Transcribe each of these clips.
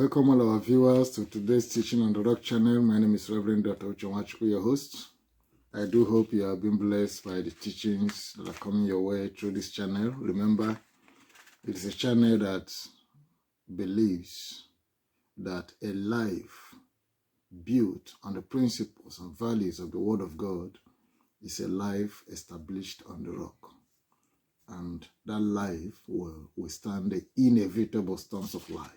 Welcome all our viewers to today's teaching on the Rock Channel. My name is Reverend Dr. Uchenwachukwu, your host. I do hope you have been blessed by the teachings that are coming your way through this channel. Remember, it is a channel that believes that a life built on the principles and values of the Word of God is a life established on the rock. And that life will withstand the inevitable storms of life.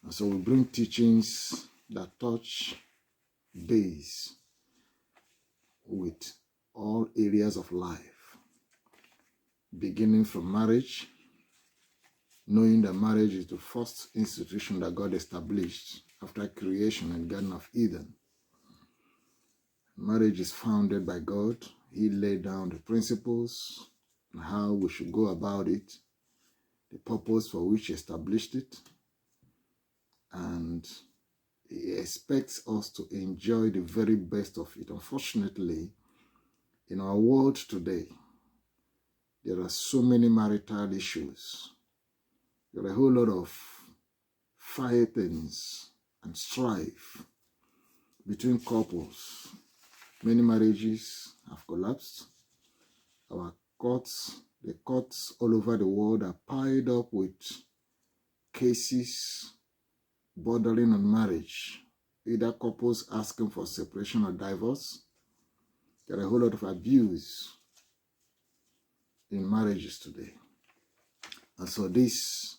And so we bring teachings that touch base with all areas of life, beginning from marriage, knowing that marriage is the first institution that God established after creation in the Garden of Eden. Marriage is founded by God. He laid down the principles and how we should go about it, the purpose for which He established it, and He expects us to enjoy the very best of it. Unfortunately, in our world today, there are so many marital issues. There are a whole lot of fightings and strife between couples. Many marriages have collapsed. Our courts, the courts all over the world are piled up with cases bordering on marriage, either couples asking for separation or divorce. There are a whole lot of abuse in marriages today. And so these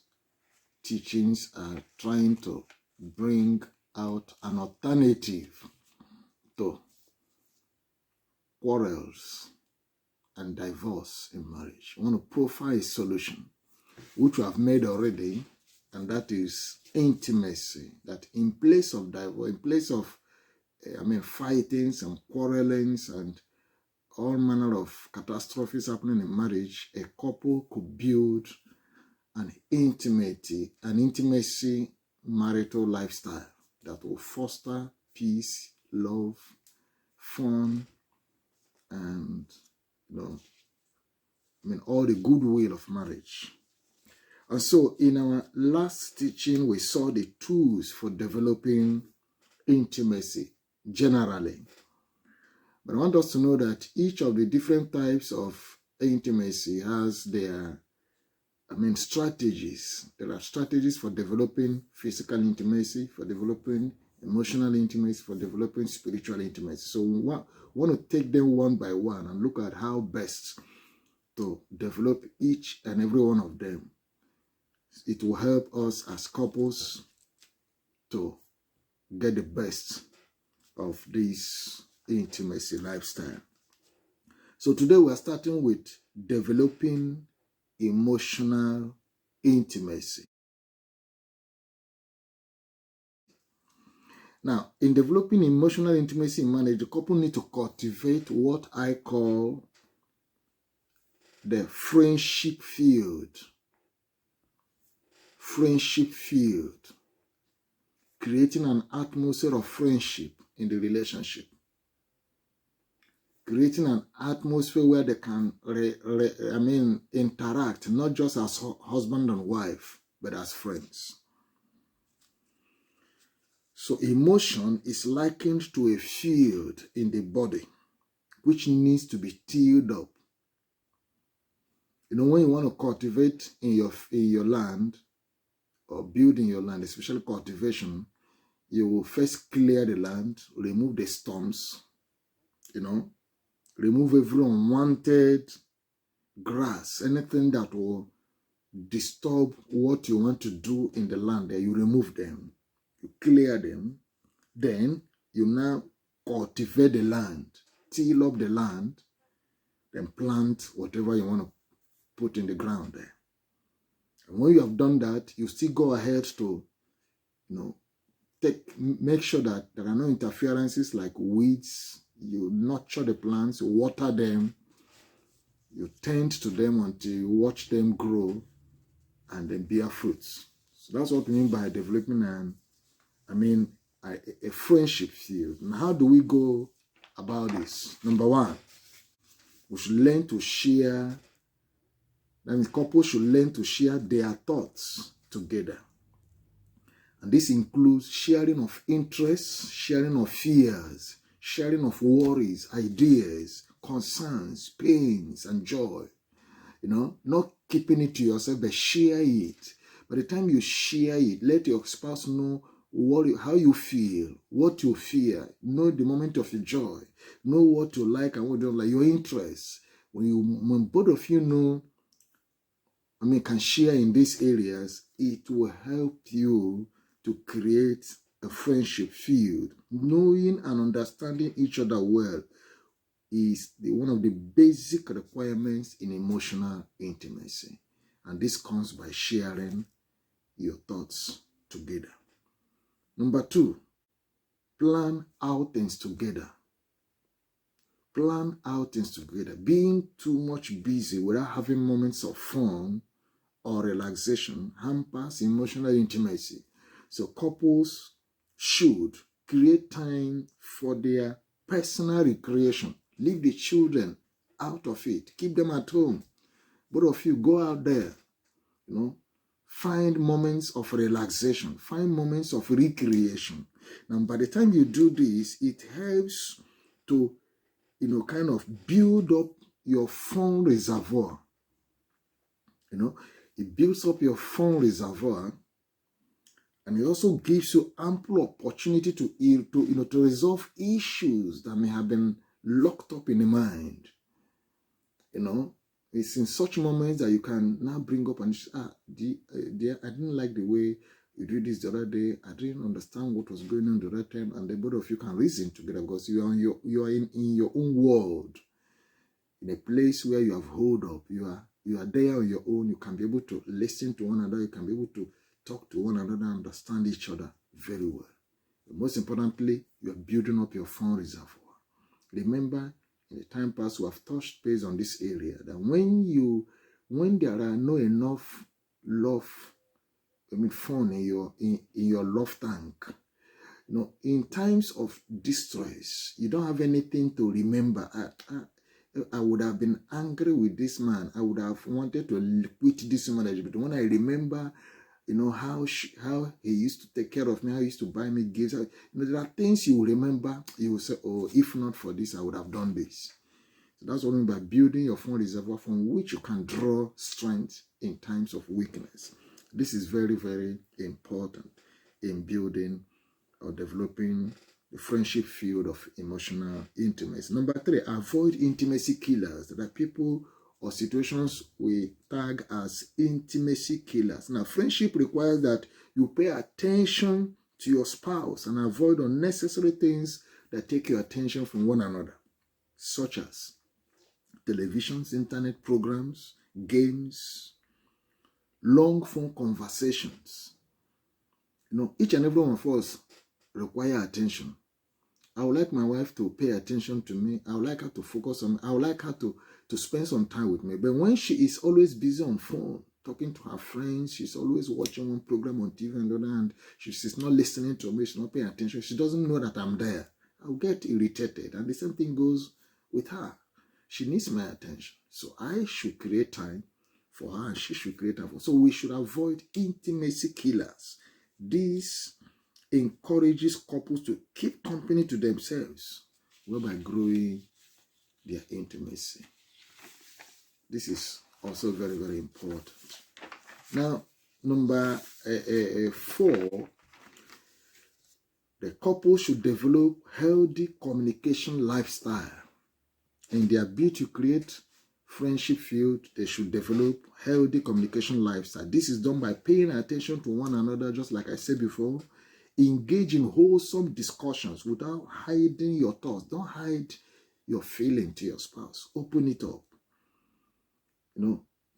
teachings are trying to bring out an alternative to quarrels and divorce in marriage. I want to profile a solution, which we have made already, and that is intimacy. That in place of divorce, in place of fightings and quarrelings and all manner of catastrophes happening in marriage, a couple could build an intimacy marital lifestyle that will foster peace, love, fun, and all the goodwill of marriage. And so in our last teaching, we saw the tools for developing intimacy generally. But I want us to know that each of the different types of intimacy has their strategies. There are strategies for developing physical intimacy, for developing emotional intimacy, for developing spiritual intimacy. So we want to take them one by one and look at how best to develop each and every one of them. It will help us as couples to get the best of this intimacy lifestyle. So today we are starting with developing emotional intimacy. Now, in developing emotional intimacy in marriage, the couple need to cultivate what I call the friendship field. Friendship field. Creating an atmosphere of friendship in the relationship. Creating an atmosphere where they can interact, not just as husband and wife, but as friends. So emotion is likened to a field in the body, which needs to be tilled up. When you want to cultivate in your land, or build in your land, especially cultivation, you will first clear the land, remove the stumps, remove every unwanted grass, anything that will disturb what you want to do in the land there, you remove them, you clear them, then you now cultivate the land, till up the land, then plant whatever you want to put in the ground there. And when you have done that, you still go ahead to, make sure that there are no interferences like weeds. You nurture the plants, you water them, you tend to them until you watch them grow and then bear fruits. So that's what we mean by developing a friendship field. And how do we go about this? Number one, we should learn to share. That means couples should learn to share their thoughts together. And this includes sharing of interests, sharing of fears, sharing of worries, ideas, concerns, pains, and joy. You know, not keeping it to yourself, but share it. By the time you share it, let your spouse know how you feel, what you fear, know the moment of your joy, know what you like and what you don't like, your interests. When both of you know, can share in these areas, it will help you to create a friendship field. Knowing and understanding each other well is one of the basic requirements in emotional intimacy. And this comes by sharing your thoughts together. Number 2, plan outings together. Plan outings together. Being too much busy without having moments of fun or relaxation hampers emotional intimacy. So couples should create time for their personal recreation. Leave the children out of it. Keep them at home. Both of you go out there, find moments of relaxation, find moments of recreation. Now, by the time you do this, it helps to, kind of build up your fun reservoir. It builds up your fun reservoir, and it also gives you ample opportunity to resolve issues that may have been locked up in the mind. It's in such moments that you can now bring up and say, dear, I didn't like the way you did this the other day. I didn't understand what was going on the other time. And then both of you can reason together, because you are in your own world, in a place where you have hold up. You are there on your own. You can be able to listen to one another. You can be able to talk to one another and understand each other very well. But most importantly, you are building up your fun reservoir. Remember, in the time past, we have touched base on this area, that when there are no enough fun in your love tank, in times of distress, you don't have anything to remember. I would have been angry with this man. I would have wanted to quit this marriage. But when I remember, how he used to take care of me, how he used to buy me gifts, there are things you will remember. You will say, oh, if not for this, I would have done this. So that's what I mean by building your fun reservoir from which you can draw strength in times of weakness. This is very, very important in building or developing the friendship field of emotional intimacy. Number 3, avoid intimacy killers. There are people or situations we tag as intimacy killers. Now, friendship requires that you pay attention to your spouse and avoid unnecessary things that take your attention from one another, such as televisions, internet programs, games, long phone conversations. Each and every one of us require attention. I would like my wife to pay attention to me. I would like her to focus on me. I would like her to spend some time with me. But when she is always busy on phone, talking to her friends, she's always watching one program on TV and the other, and she's not listening to me, she's not paying attention, she doesn't know that I'm there, I'll get irritated. And the same thing goes with her. She needs my attention. So I should create time for her, and she should create time for her. So we should avoid intimacy killers. This encourages couples to keep company to themselves, whereby growing their intimacy. This is also very, very important. Now, number 4, the couple should develop healthy communication lifestyle. In their bid to create friendship field, they should develop healthy communication lifestyle. This is done by paying attention to one another, just like I said before. Engage in wholesome discussions without hiding your thoughts. Don't hide your feeling to your spouse. Open it up.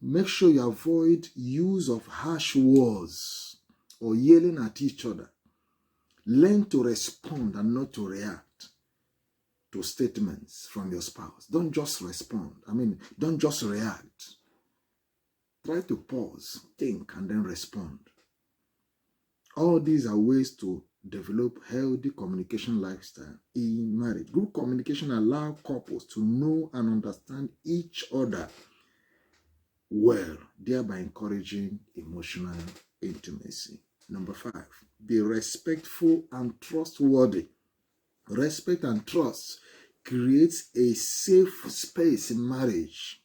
Make sure you avoid use of harsh words or yelling at each other. Learn to respond and not to react to statements from your spouse. Don't just respond. Don't just react. Try to pause, think, and then respond. All these are ways to develop healthy communication lifestyle in marriage. Good communication allows couples to know and understand each other well, thereby encouraging emotional intimacy. Number 5, be respectful and trustworthy. Respect and trust creates a safe space in marriage.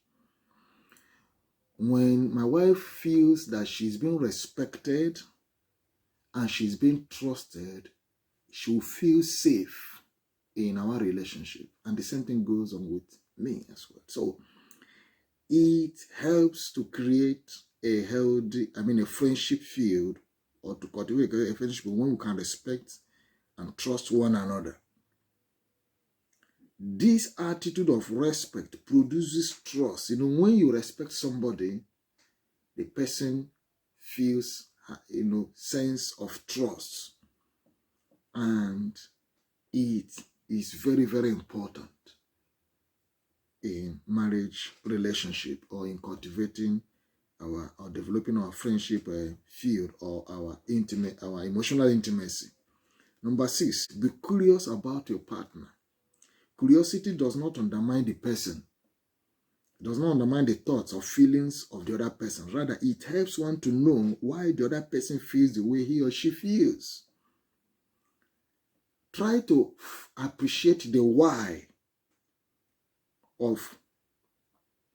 When my wife feels that she's being respected and she's being trusted, she'll feel safe in our relationship. And the same thing goes on with me as well. So it helps to create a healthy, a friendship field, or to cultivate a friendship when we can respect and trust one another. This attitude of respect produces trust. When you respect somebody, the person feels, sense of trust. And it is very, very important in marriage relationship or in cultivating or developing our friendship field or our emotional intimacy. Number 6, be curious about your partner. Curiosity does not undermine the person. It does not undermine the thoughts or feelings of the other person. Rather, it helps one to know why the other person feels the way he or she feels. Try to appreciate the why of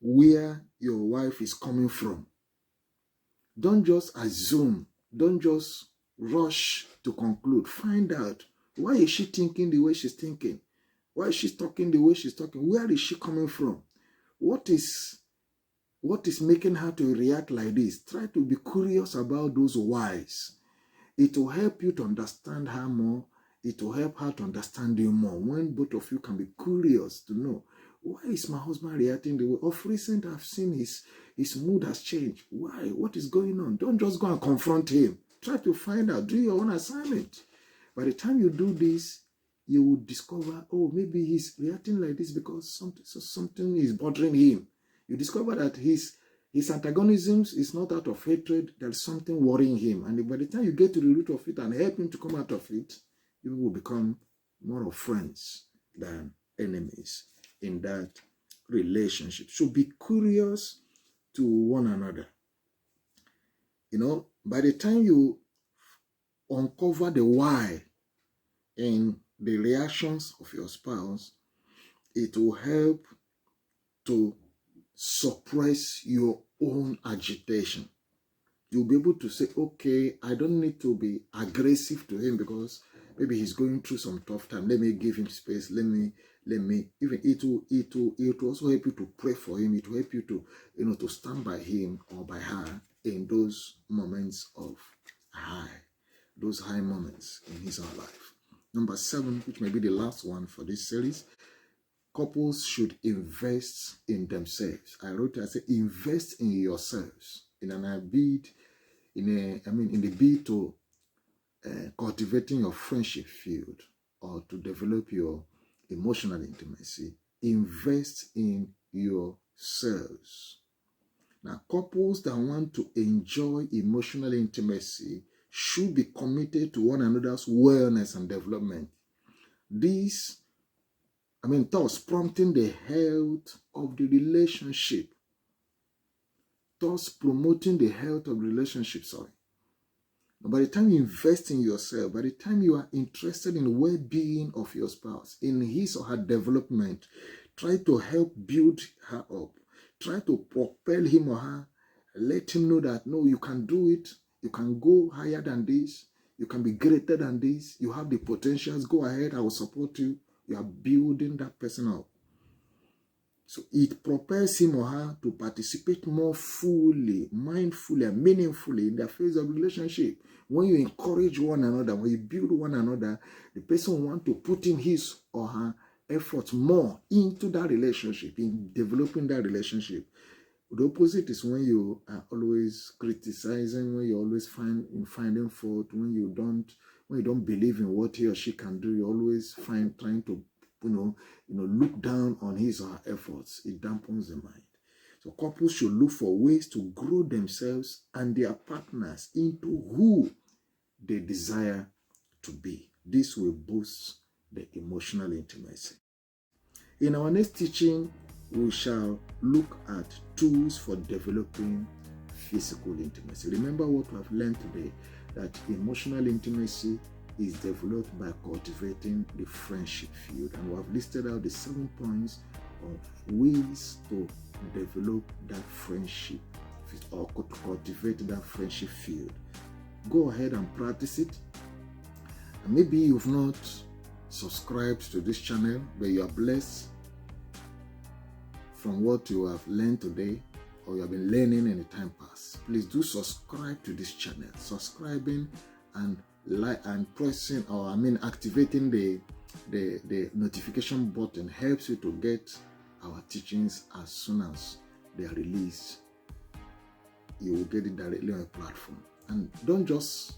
where your wife is coming from. Don't just assume. Don't just rush to conclude. Find out, why is she thinking the way she's thinking? Why is she talking the way she's talking? Where is she coming from? What is making her to react like this? Try to be curious about those whys. It will help you to understand her more. It will help her to understand you more. When both of you can be curious to know, why is my husband reacting the way? Of recent, I've seen his mood has changed. Why? What is going on? Don't just go and confront him. Try to find out. Do your own assignment. By the time you do this, you will discover, oh, maybe he's reacting like this because something is bothering him. You discover that his antagonisms is not out of hatred. There's something worrying him. And by the time you get to the root of it and help him to come out of it, you will become more of friends than enemies in that relationship. So be curious to one another. By the time you uncover the why in the reactions of your spouse, it will help to suppress your own agitation. You'll be able to say, okay, I don't need to be aggressive to him because maybe he's going through some tough time. Let me give him space. Let me even it will also help you to pray for him. It will help you to to stand by him or by her in those moments of those high moments in his or her life. Number 7, which may be the last one for this series, couples should invest in themselves. I said invest in yourselves in the bid to cultivating your friendship field or to develop your emotional intimacy. Invest in yourselves. Now, couples that want to enjoy emotional intimacy should be committed to one another's wellness and development. Thus prompting the health of the relationship. Thus promoting the health of the relationship, By the time you invest in yourself, by the time you are interested in the well-being of your spouse, in his or her development, try to help build her up. Try to propel him or her. Let him know that, no, you can do it. You can go higher than this. You can be greater than this. You have the potentials. Go ahead. I will support you. You are building that person up. So it propels him or her to participate more fully, mindfully, and meaningfully in the phase of relationship. When you encourage one another, when you build one another, the person will want to put in his or her efforts more into that relationship, in developing that relationship. The opposite is when you are always criticizing, when you're always finding fault, when you don't believe in what he or she can do, you're always trying to look down on his or her efforts. It dampens the mind. So couples should look for ways to grow themselves and their partners into who they desire to be. This will boost the emotional intimacy. In our next teaching, we shall look at tools for developing physical intimacy. Remember what we have learned today, that emotional intimacy is developed by cultivating the friendship field. And we have listed out the 7 points of ways to develop that friendship or to cultivate that friendship field. Go ahead and practice it. And maybe you've not subscribed to this channel, but you are blessed from what you have learned today, or you have been learning in the time past. Please do subscribe to this channel. Subscribing and pressing, or activating the notification button helps you to get our teachings as soon as they are released. You will get it directly on your platform. And don't just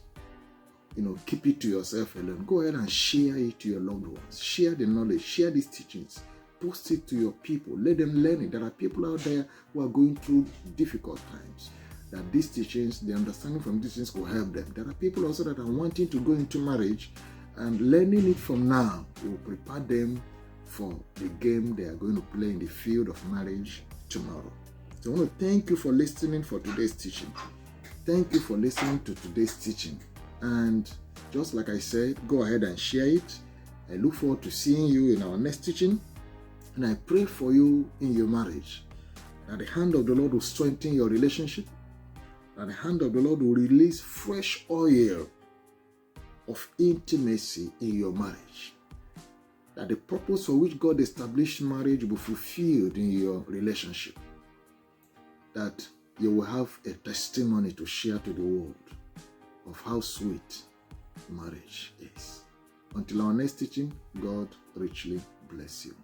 keep it to yourself alone. Go ahead and share it to your loved ones. Share the knowledge, share these teachings, post it to your people. Let them learn it. There are people out there who are going through difficult times, that these teachings, the understanding from these things will help them. There are people also that are wanting to go into marriage, and learning it from now will prepare them for the game they are going to play in the field of marriage tomorrow. So I want to thank you for listening for today's teaching. Thank you for listening to today's teaching. And just like I said, go ahead and share it. I look forward to seeing you in our next teaching. And I pray for you in your marriage, that the hand of the Lord will strengthen your relationship, that the hand of the Lord will release fresh oil of intimacy in your marriage, that the purpose for which God established marriage will be fulfilled in your relationship, that you will have a testimony to share to the world of how sweet marriage is. Until our next teaching, God richly bless you.